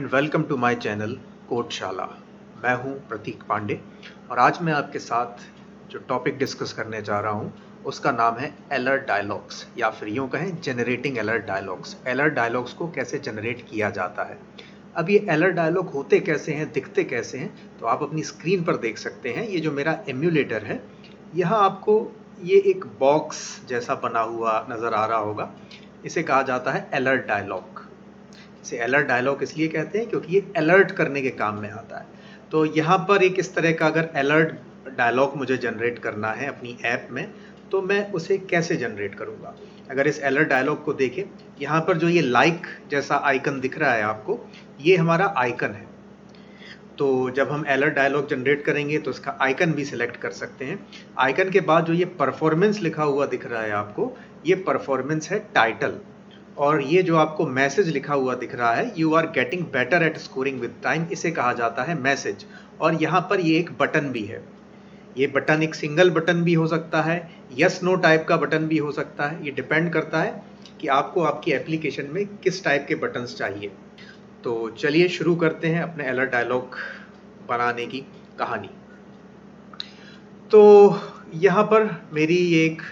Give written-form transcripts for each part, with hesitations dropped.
And welcome to my channel Codeshala. मैं हूं प्रतीक पांडे और आज मैं आपके साथ जो टॉपिक डिस्कस करने जा रहा हूं उसका नाम है अलर्ट डायलॉग्स, या फिर यूं कहें generating alert dialogues. Alert dialogues को कैसे जनरेट किया जाता है। अब ये अलर्ट डायलॉग होते कैसे हैं, दिखते कैसे हैं, तो आप अपनी स्क्रीन पर देख सकते हैं। ये जो मेरा एम्यूलेटर है, यहाँ आपको ये एक बॉक्स जैसा बना हुआ नज़र आ रहा होगा। इसे कहा जाता है अलर्ट डायलॉग। इसे अलर्ट डायलॉग इसलिए कहते हैं क्योंकि ये अलर्ट करने के काम में आता है। तो यहाँ पर एक इस तरह का अगर अलर्ट डायलॉग मुझे जनरेट करना है अपनी ऐप में, तो मैं उसे कैसे जनरेट करूँगा। अगर इस अलर्ट डायलॉग को देखें, यहाँ पर जो ये लाइक जैसा आइकन दिख रहा है आपको, ये हमारा आइकन है। तो जब हम अलर्ट डायलॉग जनरेट करेंगे तो इसका आइकन भी सिलेक्ट कर सकते हैं। आइकन के बाद जो ये परफॉर्मेंस लिखा हुआ दिख रहा है आपको, ये परफॉर्मेंस है टाइटल। और ये जो आपको मैसेज लिखा हुआ दिख रहा है, you are getting better at scoring with time, इसे कहा जाता है मैसेज। और यहाँ पर ये एक बटन भी है। ये बटन एक सिंगल बटन भी हो सकता है, यस नो टाइप का बटन भी हो सकता है। ये डिपेंड करता है कि आपको आपकी एप्लीकेशन में किस टाइप के बटन्स चाहिए। तो चलिए शुरू करते हैं अपने अलर्ट डायलॉग बनाने की कहानी। तो यहाँ पर मेरी एक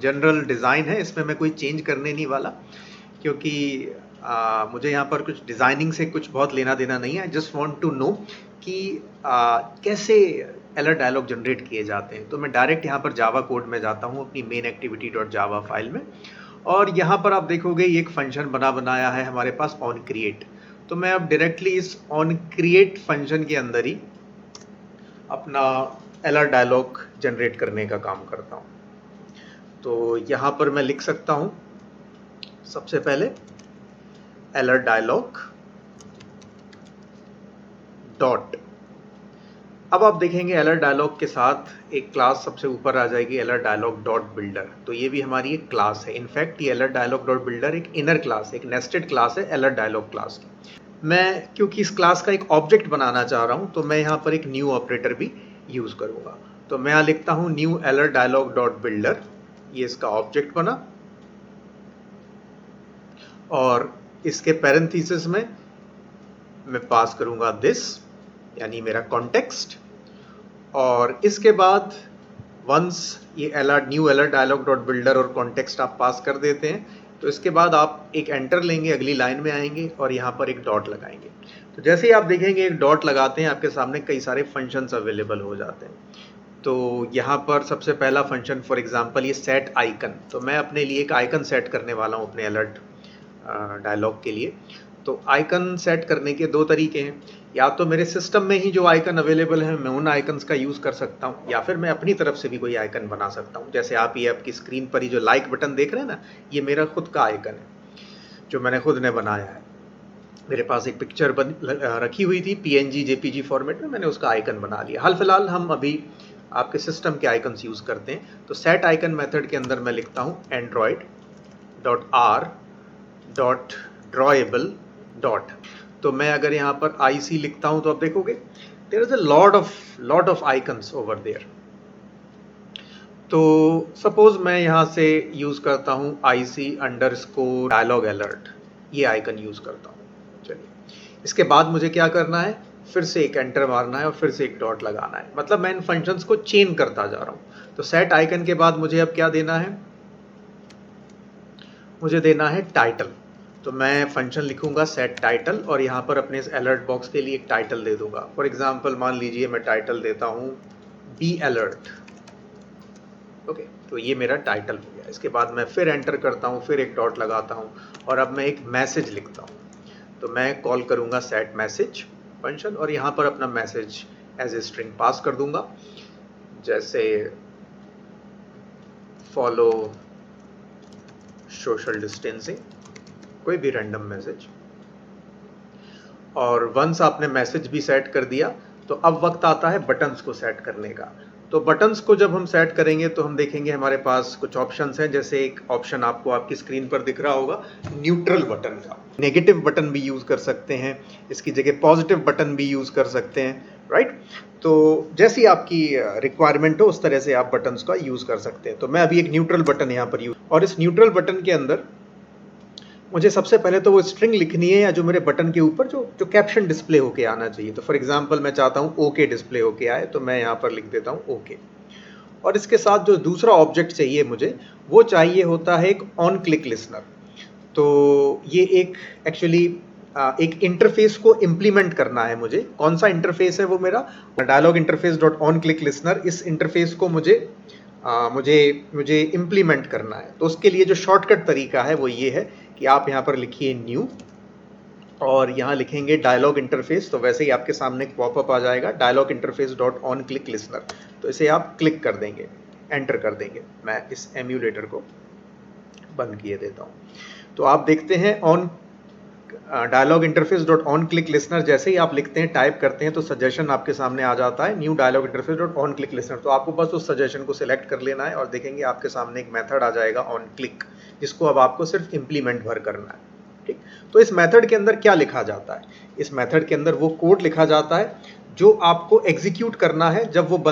जनरल डिज़ाइन है, इसमें मैं कोई चेंज करने नहीं वाला, क्योंकि मुझे यहाँ पर कुछ डिज़ाइनिंग से कुछ बहुत लेना देना नहीं है। I just want to know कि कैसे अलर्ट डायलॉग जनरेट किए जाते हैं। तो मैं डायरेक्ट यहाँ पर जावा कोड में जाता हूँ अपनी main activity dot Java file में, और यहाँ पर आप देखोगे एक फंक्शन बनाया है हमारे पास ऑन क्रिएट। तो मैं अब डायरेक्टली इस ऑन क्रिएट फंक्शन के अंदर ही अपना अलर्ट डायलॉग जनरेट करने का काम करता हूँ। तो यहाँ पर मैं लिख सकता हूँ सबसे पहले अलर्ट डायलॉग डॉट। अब आप देखेंगे अलर्ट डायलॉग के साथ एक क्लास सबसे ऊपर आ जाएगी, अलर्ट डायलॉग डॉट बिल्डर। तो ये भी हमारी एक क्लास है। इनफैक्ट ये अलर्ट डायलॉग डॉट बिल्डर एक इनर क्लास है, एक नेस्टेड क्लास है अलर्ट डायलॉग क्लास की। मैं क्योंकि इस क्लास का एक ऑब्जेक्ट बनाना चाह रहा हूँ, तो मैं यहाँ पर एक न्यू ऑपरेटर भी यूज़ करूँगा। तो मैं यहाँ लिखता हूँ new alert dialog dot builder, ये इसका ऑब्जेक्ट बना, और इसके पैरेंथेसिस में मैं पास करूँगा दिस, यानी मेरा कॉन्टेक्स्ट। और इसके बाद वंस ये alert new alert dialog dot builder और कॉन्टेक्स्ट आप पास कर देते हैं, तो इसके बाद आप एक एंटर लेंगे, अगली लाइन में आएंगे और यहाँ पर एक डॉट लगाएंगे। तो जैसे ही आप देखेंगे एक डॉट लगाते हैं, आपके सामने कई सारे फंक्शंस अवेलेबल हो जाते हैं। तो यहाँ पर सबसे पहला फंक्शन फॉर एग्जांपल ये सेट आइकन। तो मैं अपने लिए एक आइकन सेट करने वाला हूँ अपने अलर्ट डायलॉग के लिए। तो आइकन सेट करने के दो तरीके हैं। या तो मेरे सिस्टम में ही जो आइकन अवेलेबल है मैं उन आइकन्स का यूज़ कर सकता हूँ, या फिर मैं अपनी तरफ से भी कोई आइकन बना सकता हूँ। जैसे आप ये आपकी स्क्रीन पर ही जो लाइक बटन देख रहे हैं ना, ये मेरा खुद का आइकन है जो मैंने खुद ने बनाया है। मेरे पास एक पिक्चर रखी हुई थी PNG JPG फॉर्मेट में, मैंने उसका आइकन बना लिया। हाल फिलहाल हम अभी आपके सिस्टम के आइकन्स यूज़ करते हैं। तो सेट आइकन मेथड के अंदर मैं लिखता हूँ Android dot R dot drawable dot. तो मैं अगर यहाँ पर IC लिखता हूँ तो आप देखोगे there is a lot of icons over there. तो सपोज मैं यहाँ से यूज़ करता हूँ IC अंडरस्कोर डायलॉग अलर्ट, ये आइकन यूज़ करता हूँ। चलिए, इसके बाद मुझे क्या करना है, फिर से एक एंटर मारना है और फिर से एक डॉट लगाना है। मतलब मैं इन फंक्शंस को चेन करता जा रहा हूँ। तो सेट आइकन के बाद मुझे अब क्या देना है, मुझे देना है टाइटल। तो मैं फंक्शन लिखूंगा सेट टाइटल, और यहाँ पर अपने इस अलर्ट बॉक्स के लिए एक टाइटल दे दूंगा। फॉर एग्जांपल मान लीजिए मैं टाइटल देता हूँ बी अलर्ट। ओके, तो ये मेरा टाइटल हो गया। इसके बाद मैं फिर एंटर करता हूँ, फिर एक डॉट लगाता हूँ और अब मैं एक मैसेज लिखता हूँ। तो मैं कॉल करूँगा सेट मैसेज फंक्शन, और यहाँ पर अपना message as a string pass कर दूंगा, जैसे फॉलो सोशल डिस्टेंसिंग, कोई भी रैंडम मैसेज। और वंस आपने मैसेज भी सेट कर दिया, तो अब वक्त आता है बटन्स को सेट करने का। तो बटन्स को जब हम सेट करेंगे तो हम देखेंगे हमारे पास कुछ ऑप्शंस हैं। जैसे एक ऑप्शन आपको आपकी स्क्रीन पर दिख रहा होगा न्यूट्रल बटन का। नेगेटिव बटन भी यूज़ कर सकते हैं, इसकी जगह पॉजिटिव बटन भी यूज़ कर सकते हैं, राइट। तो जैसी आपकी रिक्वायरमेंट हो उस तरह से आप बटन्स का यूज़ कर सकते हैं। तो मैं अभी एक न्यूट्रल बटन यहाँ पर यूज़, और इस न्यूट्रल बटन के अंदर मुझे सबसे पहले तो वो स्ट्रिंग लिखनी है या जो मेरे बटन के ऊपर जो जो कैप्शन डिस्प्ले होके आना चाहिए। तो फॉर एग्जांपल मैं चाहता हूँ ओके डिस्प्ले होके आए, तो मैं यहाँ पर लिख देता हूँ ओके। और इसके साथ जो दूसरा ऑब्जेक्ट चाहिए मुझे, वो चाहिए होता है एक ऑन क्लिक लिसनर। तो ये एक एक्चुअली एक इंटरफेस को इम्प्लीमेंट करना है मुझे। कौन सा इंटरफेस है वो मेरा dialog interface dot on click listener, इस इंटरफेस को मुझे इम्प्लीमेंट करना है। तो उसके लिए जो शॉर्टकट तरीका है वो ये है कि आप यहाँ पर लिखिए न्यू और यहाँ लिखेंगे डायलॉग इंटरफेस। तो वैसे ही आपके सामने एक पॉपअप आ जाएगा, dialog interface dot on click listener. तो इसे आप क्लिक कर देंगे, एंटर कर देंगे। मैं इस एम्यूलेटर को बंद किए देता हूँ। तो आप देखते हैं on dialog interface dot on click listener जैसे ही आप लिखते हैं, टाइप करते हैं, तो सजेशन आपके सामने आ जाता है new dialog interface dot on click listener. तो आपको बस उस सजेशन को सिलेक्ट कर लेना है और देखेंगे आपके सामने एक मेथड आ जाएगा ऑन क्लिक, जिसको अब आपको सिर्फ इंप्लीमेंट भर करना है। ठीक, तो इस मेथड के अंदर क्या लिखा जाता है? इस मेथड के अंदर वो कोड लिखा जाता है जो आपको एग्जीक्यूट करना है जब वो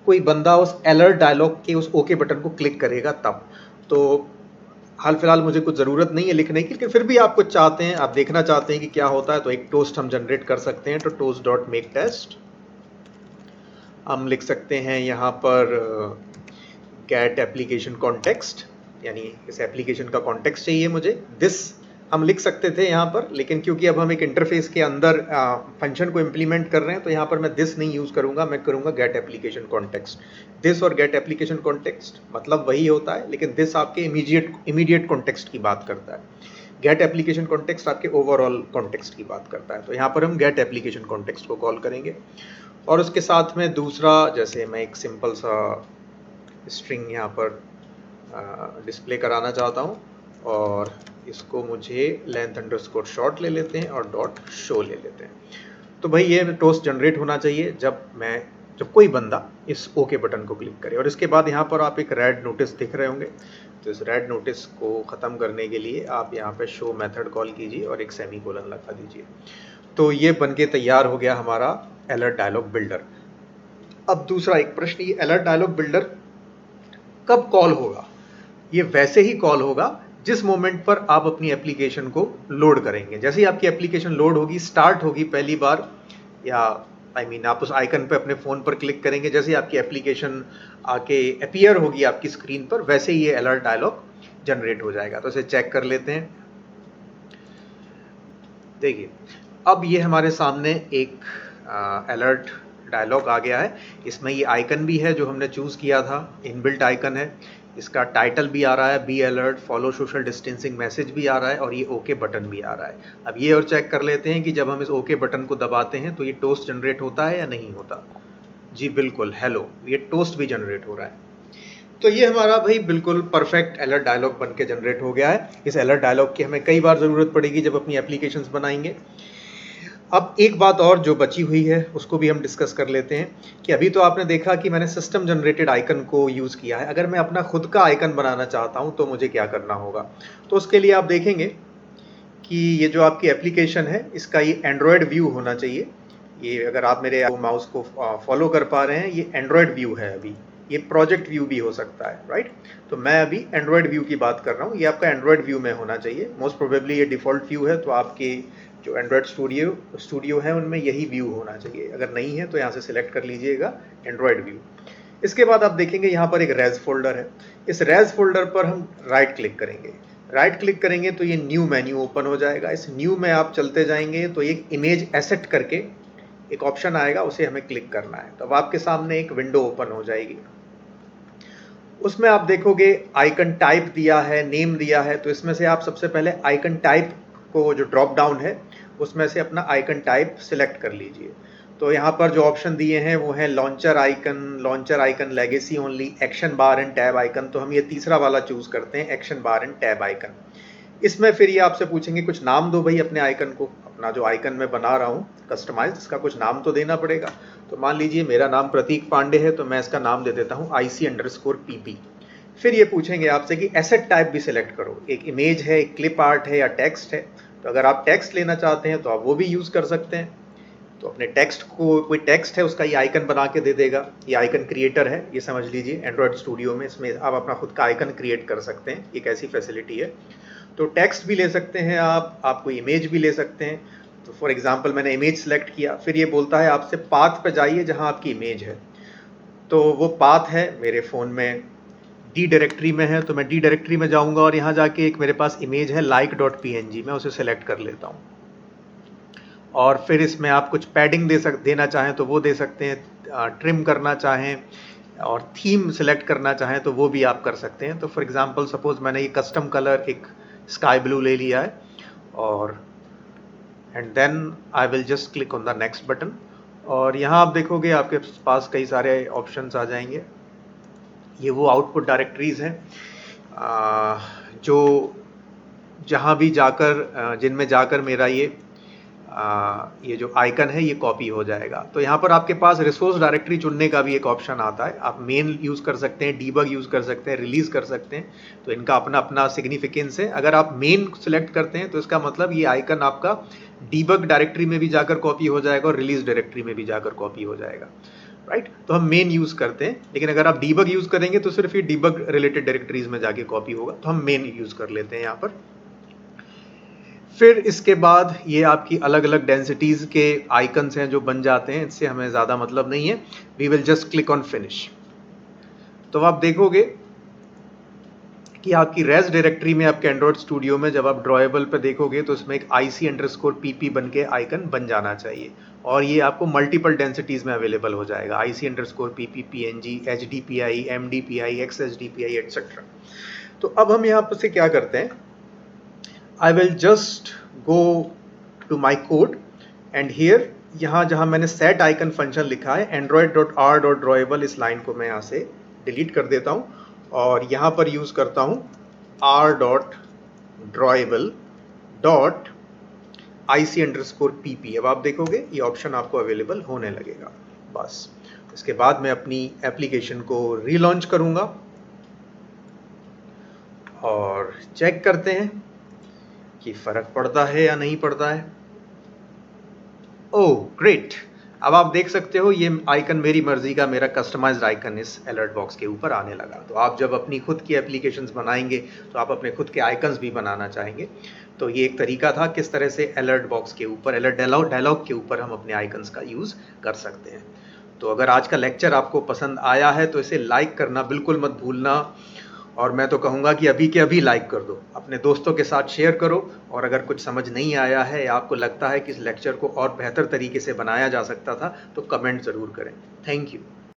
कोई बंदा उस अलर्ट डायलॉग के उस ओके बटन को क्लिक करेगा तब। तो हाल फिलहाल मुझे कुछ ज़रूरत नहीं है लिखने की, लेकिन फिर भी आप कुछ चाहते हैं, आप देखना चाहते हैं कि क्या होता है, तो एक टोस्ट हम जनरेट कर सकते हैं। तो टोस्ट डॉट मेक टेस्ट हम लिख सकते हैं यहाँ पर गेट एप्लीकेशन कॉन्टेक्स्ट, यानी इस एप्लीकेशन का कॉन्टेक्स्ट चाहिए मुझे। दिस हम लिख सकते थे यहाँ पर, लेकिन क्योंकि अब हम एक इंटरफेस के अंदर फंक्शन को इम्प्लीमेंट कर रहे हैं, तो यहाँ पर मैं दिस नहीं यूज़ करूँगा, मैं करूँगा गेट एप्लीकेशन कॉन्टेक्स्ट। दिस और गेट एप्लीकेशन कॉन्टेक्स्ट मतलब वही होता है, लेकिन दिस आपके इमीडिएट कॉन्टेक्स्ट की बात करता है, गेट एप्लीकेशन कॉन्टेक्स्ट आपके ओवरऑल कॉन्टेक्स्ट की बात करता है। तो यहाँ पर हम गेट एप्लीकेशन कॉन्टेक्स्ट को कॉल करेंगे और उसके साथ में दूसरा, जैसे मैं एक सिंपल सा स्ट्रिंग यहाँ पर डिस्प्ले कराना चाहता हूँ और इसको मुझे लेंथ अंडरस्कोर शॉर्ट ले लेते हैं और डॉट शो ले लेते हैं। तो भाई ये टोस्ट जनरेट होना चाहिए जब कोई बंदा इस ओके बटन को क्लिक करे। और इसके बाद यहाँ पर आप एक रेड नोटिस दिख रहे होंगे, तो इस रेड नोटिस को ख़त्म करने के लिए आप यहाँ पे शो मेथड कॉल कीजिए और एक सेमीकोलन लगा दीजिए। तो ये बनके तैयार हो गया हमारा अलर्ट डायलॉग बिल्डर। अब दूसरा एक प्रश्न, ये अलर्ट डायलॉग बिल्डर कब कॉल होगा? ये वैसे ही कॉल होगा जिस मोमेंट पर आप अपनी एप्लीकेशन को लोड करेंगे। जैसे ही आपकी एप्लीकेशन लोड होगी, स्टार्ट होगी पहली बार, या आप उस आइकन पे अपने फ़ोन पर क्लिक करेंगे, जैसे ही आपकी एप्लीकेशन आके अपीयर होगी आपकी स्क्रीन पर, वैसे ही ये अलर्ट डायलॉग जनरेट हो जाएगा। तो इसे चेक कर लेते हैं। देखिए, अब ये हमारे सामने एक अलर्ट डायलॉग आ गया है। इसमें ये आइकन भी है जो हमने चूज़ किया था, इनबिल्ट आइकन है। इसका टाइटल भी आ रहा है, be alert, follow social distancing message भी आ रहा है और ये ओके बटन भी आ रहा है। अब ये और चेक कर लेते हैं कि जब हम इस ओके बटन को दबाते हैं तो ये टोस्ट जनरेट होता है या नहीं होता। जी बिल्कुल, हेलो, ये टोस्ट भी जनरेट हो रहा है। तो ये हमारा भाई बिल्कुल परफेक्ट अलर्ट डायलॉग बन के जनरेट हो गया है। इस अलर्ट डायलॉग की हमें कई बार ज़रूरत पड़ेगी जब अपनी एप्लीकेशंस बनाएंगे। अब एक बात और जो बची हुई है उसको भी हम डिस्कस कर लेते हैं कि अभी तो आपने देखा कि मैंने सिस्टम जनरेटेड आइकन को यूज़ किया है। अगर मैं अपना खुद का आइकन बनाना चाहता हूं तो मुझे क्या करना होगा? तो उसके लिए आप देखेंगे कि ये जो आपकी एप्लीकेशन है इसका ये एंड्रॉयड व्यू होना चाहिए। ये अगर आप मेरे माउस को फॉलो कर पा रहे हैं, ये एंड्रॉयड व्यू है। अभी ये प्रोजेक्ट व्यू भी हो सकता है, राइट? तो मैं अभी एंड्रॉयड व्यू की बात कर रहा हूँ। ये आपका एंड्रॉयड व्यू में होना चाहिए। मोस्ट प्रोबेबली ये डिफ़ॉल्ट व्यू है, तो आपके जो एंड्रॉयड स्टूडियो है उनमें यही व्यू होना चाहिए। अगर नहीं है तो यहाँ से सिलेक्ट कर लीजिएगा एंड्रॉयड व्यू। इसके बाद आप देखेंगे यहाँ पर एक रेज फोल्डर है। इस रेज फोल्डर पर हम राइट क्लिक करेंगे। राइट क्लिक करेंगे तो ये न्यू मेन्यू ओपन हो जाएगा। इस न्यू में आप चलते जाएंगे तो एक इमेज एसेट करके एक ऑप्शन आएगा, उसे हमें क्लिक करना है। तो अब आपके सामने एक विंडो ओपन हो जाएगी। उसमें आप देखोगे आइकन टाइप दिया है, नेम दिया है। तो इसमें से आप सबसे पहले आइकन टाइप को, जो ड्रॉप डाउन है उसमें से अपना आइकन टाइप सिलेक्ट कर लीजिए। तो यहाँ पर जो ऑप्शन दिए हैं वो है launcher icon, legacy only, action bar and tab icon. तो हम ये तीसरा वाला चूज करते हैं, action bar and tab icon. इसमें फिर ये आपसे पूछेंगे कुछ नाम दो भाई अपने आइकन को। अपना जो आइकन मैं बना रहा हूँ कस्टमाइज, इसका कुछ नाम तो देना पड़ेगा। तो मान लीजिए मेरा नाम प्रतीक पांडे है, तो मैं इसका नाम दे देता हूँ IC_PP। फिर ये पूछेंगे आपसे कि एसेट टाइप भी सिलेक्ट करो। एक इमेज है, एक क्लिप आर्ट है या टेक्स्ट है। तो अगर आप टेक्स्ट लेना चाहते हैं तो आप वो भी यूज़ कर सकते हैं। तो अपने टेक्स्ट को, कोई टेक्स्ट है उसका ये आइकन बना के दे देगा। ये आइकन क्रिएटर है, ये समझ लीजिए एंड्रॉयड स्टूडियो में इसमें आप अपना खुद का आइकन क्रिएट कर सकते हैं। एक ऐसी फैसिलिटी है। तो टेक्स्ट भी ले सकते हैं आप कोई इमेज भी ले सकते हैं। तो फॉर एग्जांपल मैंने इमेज सेलेक्ट किया, फिर ये बोलता है आपसे पाथ पे जाइए जहां आपकी इमेज है। तो वो पाथ है मेरे फ़ोन में डी डायरेक्टरी में है, तो मैं डी डायरेक्टरी में जाऊंगा और यहाँ जाके एक मेरे पास इमेज है like.png, मैं उसे सेलेक्ट कर लेता हूँ। और फिर इसमें आप कुछ पैडिंग देना चाहें तो वो दे सकते हैं, ट्रिम करना चाहें और थीम सेलेक्ट करना चाहें तो वो भी आप कर सकते हैं। तो फॉर एग्जांपल सपोज मैंने ये कस्टम कलर एक स्काई ब्लू ले लिया है और and then I will just click on the next button. और यहाँ आप देखोगे आपके पास कई सारे ऑप्शंस आ जाएंगे। ये वो आउटपुट डायरेक्टरीज हैं जो जहाँ भी जाकर जिनमें जाकर मेरा ये जो आइकन है ये कॉपी हो जाएगा। तो यहाँ पर आपके पास रिसोर्स डायरेक्टरी चुनने का भी एक ऑप्शन आता है। आप मेन यूज़ कर सकते हैं, डीबग यूज़ कर सकते हैं, रिलीज़ कर सकते हैं। तो इनका अपना अपना सिग्निफिकेंस है। अगर आप मेन सेलेक्ट करते हैं तो इसका मतलब ये आइकन आपका डीबग डायरेक्टरी में भी जाकर कॉपी हो जाएगा और रिलीज डायरेक्टरी में भी जाकर कॉपी हो जाएगा, राइट। तो हम मेन यूज़ करते हैं, लेकिन अगर आप डीबग यूज़ करेंगे तो सिर्फ ये डीबग रिलेटेड डायरेक्टरीज में जाके कॉपी होगा। तो हम मेन यूज़ कर लेते हैं यहाँ पर। फिर इसके बाद ये आपकी अलग अलग डेंसिटीज़ के आइकन्स हैं जो बन जाते हैं, इससे हमें ज़्यादा मतलब नहीं है। We will just click on finish. तो आप देखोगे कि आपकी रेस डायरेक्टरी में आपके एंड्रॉयड स्टूडियो में जब आप ड्रॉएबल पे देखोगे तो इसमें एक IC_PP बन के आइकन बन जाना चाहिए और ये आपको मल्टीपल डेंसिटीज़ में अवेलेबल हो जाएगा। IC_PP, PNG, HDPI, MDPI, XHDPI etcetera. तो अब हम यहाँ पर से क्या करते हैं, I will just go to my code and here यहाँ जहाँ मैंने set icon फंक्शन लिखा है android.r.drawable, इस लाइन को मैं यहाँ से डिलीट कर देता हूँ और यहाँ पर यूज़ करता हूँ r.drawable.IC_PP। अब आप देखोगे ये ऑप्शन आपको अवेलेबल होने लगेगा। बस इसके बाद मैं अपनी एप्लीकेशन को रीलॉन्च करूँगा और चेक करते हैं कि फ़र्क पड़ता है या नहीं पड़ता है। ओह ग्रेट, अब आप देख सकते हो ये आइकन मेरी मर्जी का, मेरा कस्टमाइज्ड आइकन इस अलर्ट बॉक्स के ऊपर आने लगा। तो आप जब अपनी खुद की एप्लीकेशंस बनाएंगे तो आप अपने खुद के आइकन्स भी बनाना चाहेंगे। तो ये एक तरीका था किस तरह से अलर्ट बॉक्स के ऊपर, अलर्ट डायलॉग के ऊपर हम अपने आइकन्स का यूज़ कर सकते हैं। तो अगर आज का लेक्चर आपको पसंद आया है तो इसे लाइक करना बिल्कुल मत भूलना और मैं तो कहूँगा कि अभी के अभी लाइक कर दो, अपने दोस्तों के साथ शेयर करो। और अगर कुछ समझ नहीं आया है या आपको लगता है कि इस लेक्चर को और बेहतर तरीके से बनाया जा सकता था तो कमेंट ज़रूर करें। Thank you.